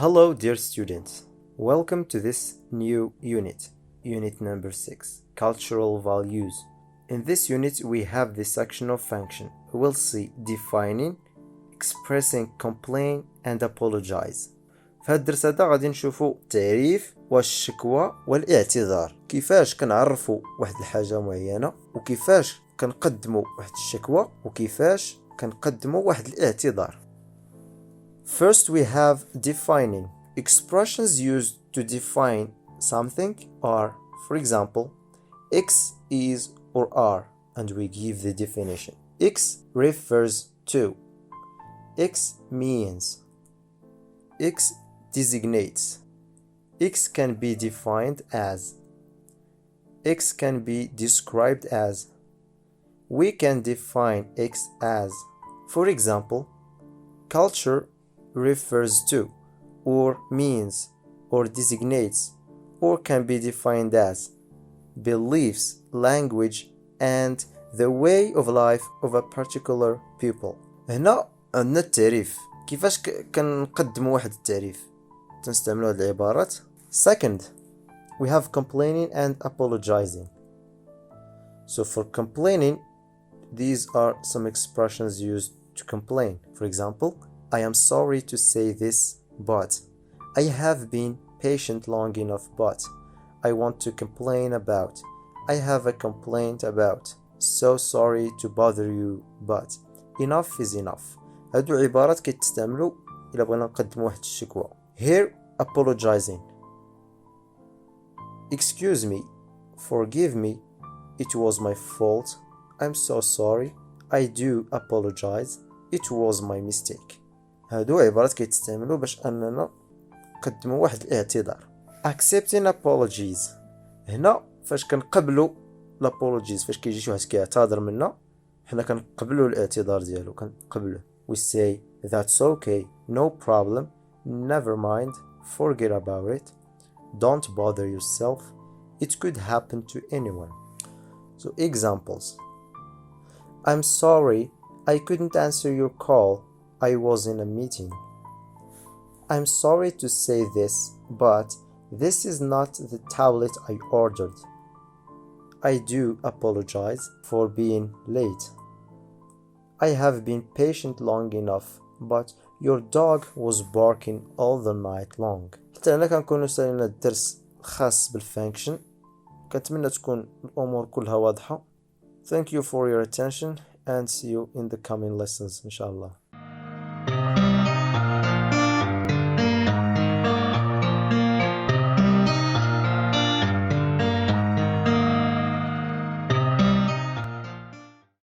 Hello dear students, welcome to this new unit number 6, Cultural Values. In this unit we have the section of function. We'll see defining, expressing, complain and apologize. في هاد الدرس هذا غادي نشوفوا التعريف والشكوى والاعتذار، كيفاش كنعرفوا واحد الحاجة معينة وكيفاش كنقدموا واحد الشكوى وكيفاش كنقدموا واحد الاعتذار. First we have defining. Expressions used to define something are, for example, X is or are, and we give the definition. X refers to, X means, X designates, X can be defined as, X can be described as, we can define X as. For example, culture refers to, or means, or designates, or can be defined as beliefs, language, and the way of life of a particular people. هنا عندنا التعريف. كيفاش كنقدموا واحد التعريف؟ تنستعملوا هاد العبارات. Second, we have complaining and apologizing. So for complaining, these are some expressions used to complain. For example, I am sorry to say this, but I have been patient long enough, but I want to complain about. I have a complaint about. So sorry to bother you, but enough is enough. هادو عبارات كيتستعملوا إلا بغينا نقدموا واحد الشكوى. Here, apologizing. Excuse me, forgive me, it was my fault. I'm so sorry. I do apologize. It was my mistake. هادو عبارات كيتستعملوا باش اننا نقدموا واحد الاعتذار. Accepting apologies. هنا فاش كنقبلوا apologies، فاش كيجي شي واحد كيعتذر منا حنا كنقبلوا الاعتذار ديالو، كنقبلوه. We say that's okay, no problem, never mind, forget about it, don't bother yourself, it could happen to anyone. So examples. I'm sorry, I couldn't answer your call. I was in a meeting. I'm sorry to say this, but this is not the tablet I ordered. I do apologize for being late. I have been patient long enough, but your dog was barking all the night long. حتى هنا كنكونوا سالينا الدرس الخاص بالفانكشن. كنتمنى تكون الأمور كلها واضحة. Thank you for your attention and see you in the coming lessons إن شاء الله.